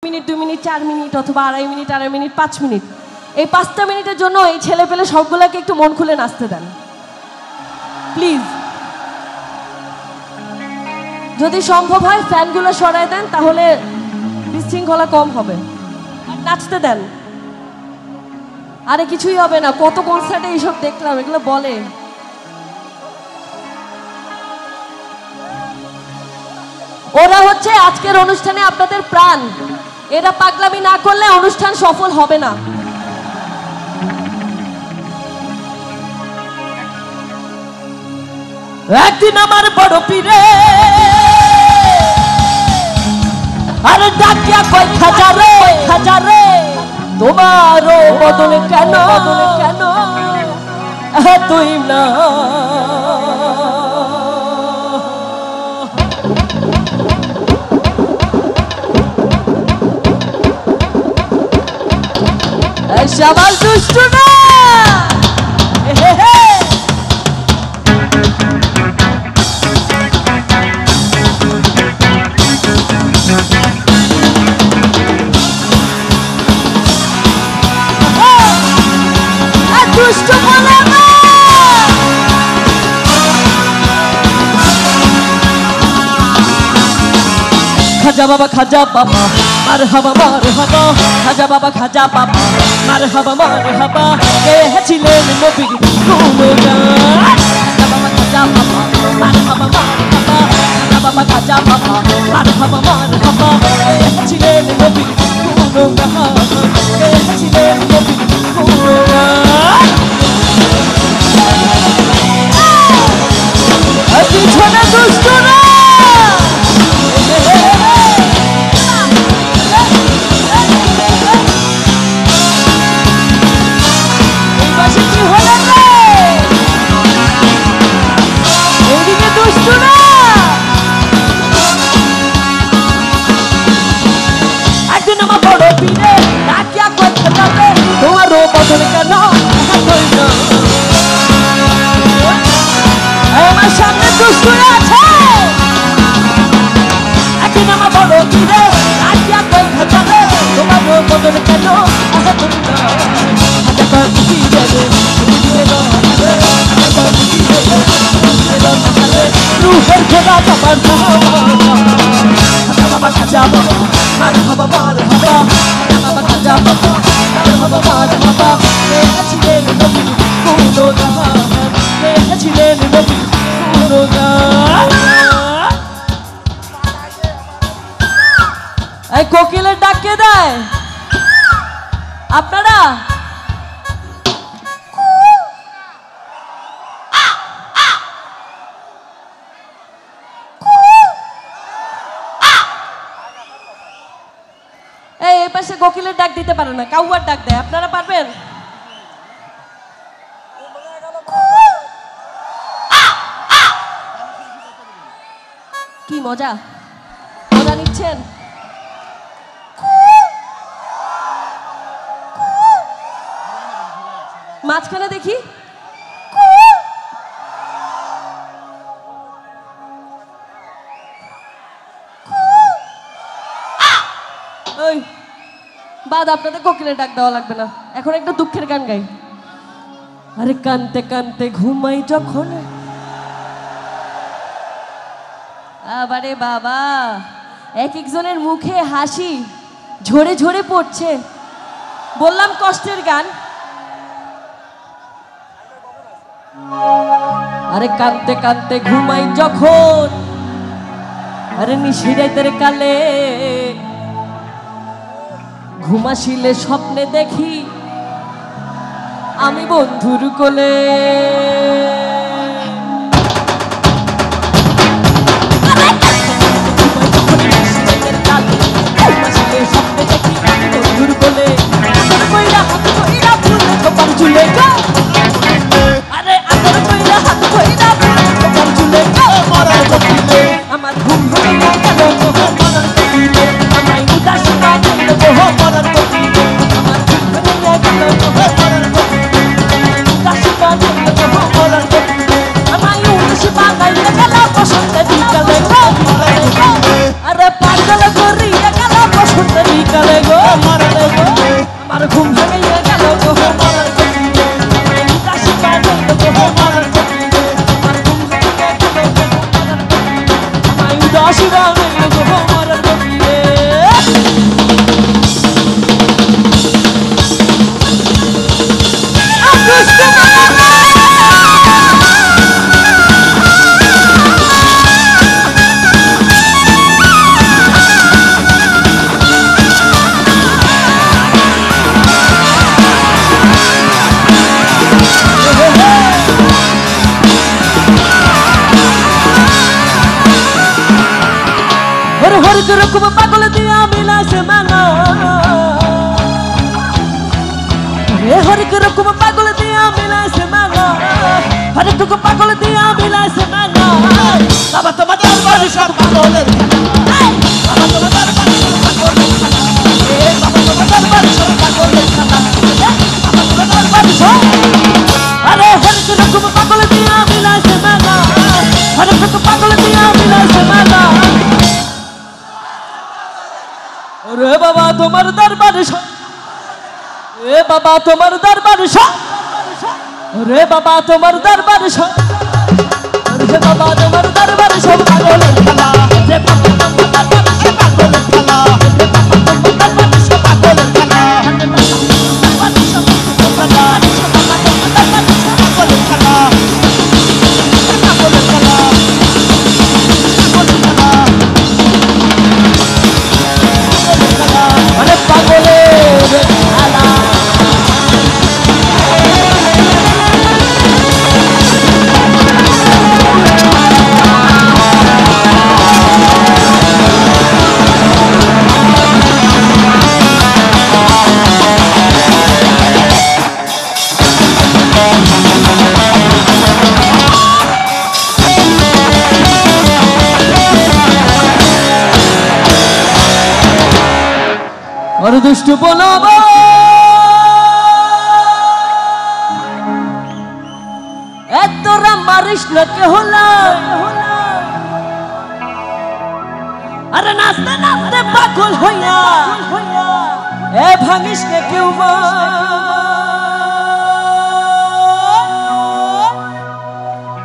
Minute 2 minute 4 minute অথবা 2.5 minute 2.5 minute 5 minute, এই 5টা মিনিটের জন্য এই ছেলে পেলে সবগুলোকে একটু মন খুলে নাচতে দেন প্লিজ। যদি সম্ভব হয় ফ্যানগুলো সরায় দেন, তাহলে বিশৃঙ্খলা কম হবে। আর নাচতে দেন, আরে কিছুই হবে না। কত কনসার্টে এইসব দেখলাম, এগুলো বলে। ওরা হচ্ছে আজকের অনুষ্ঠানে আপনাদের প্রাণ। এরা পাগলামি না করলে অনুষ্ঠান সফল হবে না। একদিন আমার বড় পীরে আরে ডাকিয়া কয় খাজারে খাজারে, তোমারও বদল কেন কেন তুই না। সবার দুষ্ট না দুষ্ট বলে না। খাজা বাবা খাজা বাবা মারহাবা মারহাবা, খাজা বাবা খাজা বাবা মারহাবা মারহাবা, গেয়েছিলেন নবীর গুণগান। খাজা বাবা খাজা বাবা মারহাবা মারহাবা, খাজা বাবা খাজা বাবা মারহাবা মারহাবা, গেয়েছিলেন নবীর গুণগান, গেয়েছিলেন নবীর গুণগান। পিছনে দুষ্ট না সামনে দুষ্ট আছে। একদিন আমার বড় পীরে রাখিয়া কই খাজারে, তোমার বদল কেন রুহের ঘোড়া বাবার বাবা খাজা বাবা মারহাবা মারহাবা, বাবা খাজা বাবা মারহাবা মারহাবা, গেয়েছিলেন নবীর গুণগান, গেয়েছিলেন নবীর গুণগান। এই কোকিলের ডাক কে দেয়? আপনারা? এই পাশে কোকিলের ডাক দিতে পারে না, কাউয়ার ডাক দেয়। আপনারা পারবেন? কি মজা, মজা নিচ্ছেন? মাঝখানে দেখি। ওই বাদ, আপনাদের কোকিলের ডাক দেওয়া লাগবে না। এখন একটা দুঃখের গান গাই। আরে কানতে কানতে ঘুমাই যখন, আবারে বাবা এক একজনের মুখে হাসি ঝরে ঝরে পড়ছে। বললাম কষ্টের গান। আরে কানতে কানতে ঘুমাই যখন, আরে নিশিরাতের কালে ঘুমাসিলে স্বপ্নে দেখি আমি বন্ধুর কোলে। আমার ঘুম ভাঙিয়া গেল মরার কোকিলে, আমায় উদাস বানাইল মরার কোকিলে, আমার ঘুম ভাঙিয়া গেল মরার কোকিলে, আমায় উদাস বানাইল গেলে গো মারালে গো আমার ঘুম ভেঙে গেল গো মারার গতিতে উদাসী বানাইল গো মারার গতিতে আমার ঘুম ভেঙে গেল গো মারার গতিতে আমায় উদাসী বানাইল গো মারার গতিতে हर रकम पागल दिया मिला से मांगा हर रकम पागल दिया मिला से मांगा हर रकम पागल दिया मिला से मांगा बाबा तो मत बाबा सब पागल बाबा तो मत पागल बाबा तो मत सब पागल बाबा तो मत सब अरे हर रकम पागल दिया मिला से मांगा हर रकम पागल दिया मिला से मांगा रे बाबा तुम्हार दरबार रे बाबा तुम्हार दरबार रे बाबा तुम्हार दरबार रे बाबा तुम्हार दरबार सब पागल खेला रे बाबा तुम्हार दरबार सब पागल खेला रे बाबा तुम्हार दरबार सब पागल खेला और दुष्ट बनाबो तोरा मारिस न के होला अरे नाचते नाचते पागल होया ए भांगिस के क्यों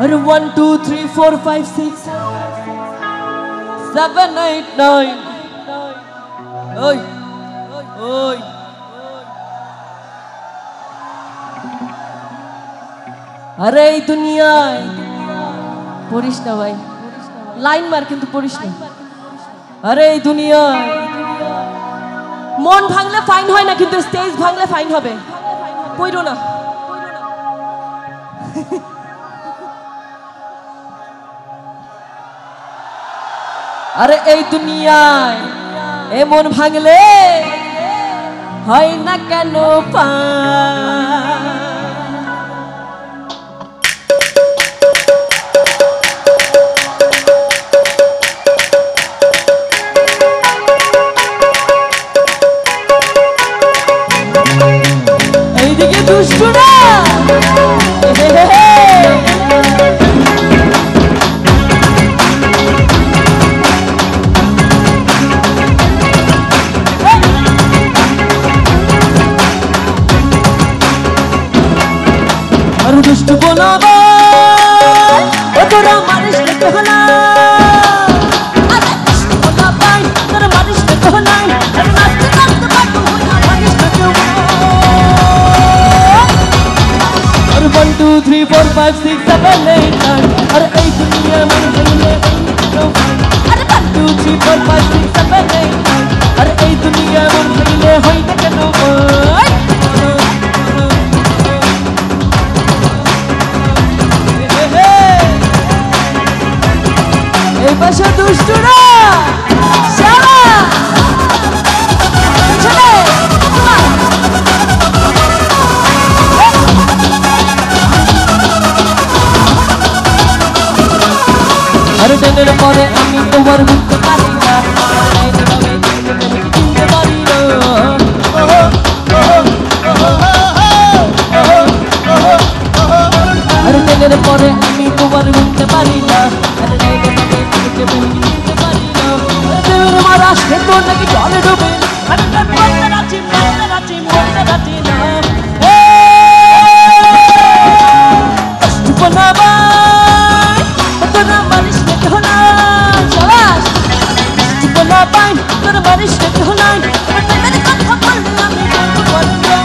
अरे 1 2 3 4 5 6 7 8 9 ओय ओय अरे दुनिया पढ़िस ना भाई लाइन मार किन्तु पढ़िस ना अरे दुनिया मन भांगले फाइन হয় না কিন্তু স্টেজ ভাঙলে ফাইন হবে পড়ো না अरे এই দুনিয়ায় এমন ভাঙলে হয় না কেন এইদিকে দুষ্টুরা दुष्ट बोलाबो ओ तोरा मारिस के कहला अरे दुष्ट बोलाबो तोरा मारिस के कहला अरे नाचते नाचते पागल होया मारिस के क्यों अरे 1 2 3 4 5 6 7 8 9 अरे ए दुनिया में चले अरे 1 2 3 4 5 6 7 8 9 अरे ए दुनिया में चले होई ना केनो পাশে দুষ্টুরা শালা চলে আরে দিনের পরে আমি তোমার বুঝতে পারি না চিনতে পারি না আরে দিনের পরে আমি তোমার বুঝতে পারি না मारा तो लगी जले डूबे নাই প্রেমের কথা বললে আমি বলবো বলে নাই।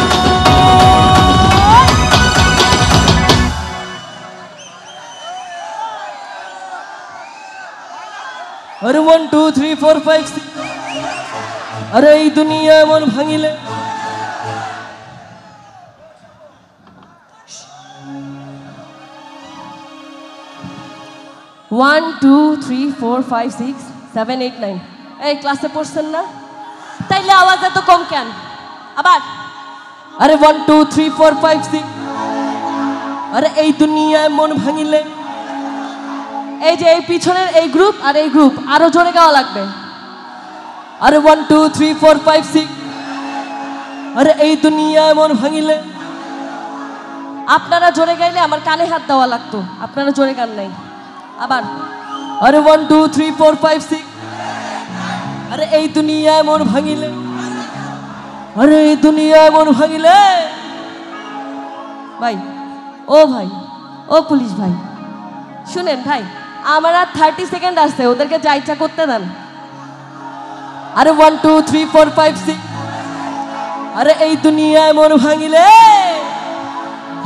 আরে 1 2 3 4 5 6 আরে এই দুনিয়া এমন ভাঙিলে one two three four five six seven eight nine এই ক্লাসে পড়ছেন না তাইলে আওয়াজ এত কম কেন আবার আরে 1 2 3 4 5 6 আরে এই দুনিয়ায় মন ভাঙিলে এই যে এই পিছনের এই গ্রুপ আর এই গ্রুপ আরো জোরে গাওয়া লাগবে আরে 1 2 3 4 5 6 আরে এই দুনিয়ায় মন ভাঙিলে আপনারা জোরে গাইলে আমার কানে হাত দেওয়া লাগতো আপনারা জোরে গান নাই আবার আরে 1 2 3 4 5 6 আরে এই দুনিয়ায় মন ভাঙিলে আরে এই দুনিয়ায় মন ভাঙিলে ভাই ও পুলিশ ভাই শুনেন ভাই আমার আর 30 সেকেন্ড আসছে ওদেরকে যা ইচ্ছা করতে দেন আরে 1 2 3 4 5 6 আরে এই দুনিয়ায় মন ভাঙিলে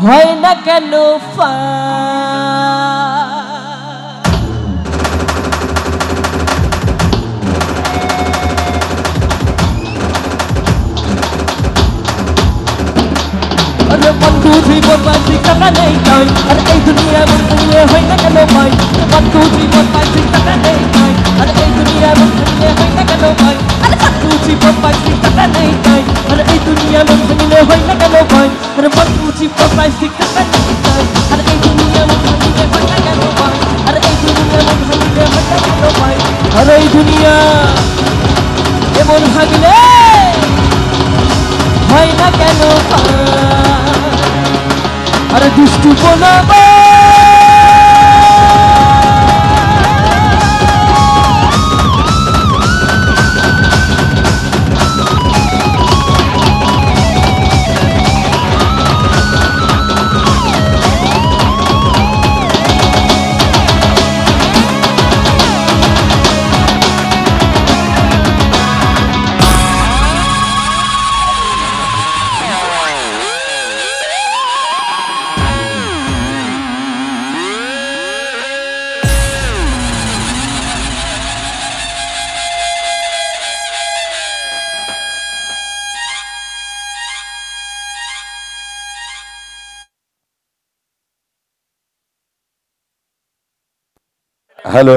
হয় না কেন আরে 1 2 3 4 5 6 টাকা নেই তাই আরে এই দুনিয়ায় মন ভাঙিলে হয় না কেন ভাই 1 2 3 4 5 6 টাকা নেই তাই আরে এই দুনিয়ায় মন ভাঙিলে হয় না কেন ভাই আরে 1 2 3 4 5 6 টাকা নেই তাই আরে এই দুনিয়ায় মন ভাঙিলে হয় না কেন ভাই আরে 1 2 3 4 5 6 টাকা নেই তাই আরে এই দুনিয়ায় মন ভাঙিলে হয় না কেন ভাই আরে এই দুনিয়ায় মন ভাঙিলে হয় না কেন ভাই আরে এই দুনিয়া এমন ভাঙিলে হয় না কেন আরে দুষ্টু বলবা হ্যালো।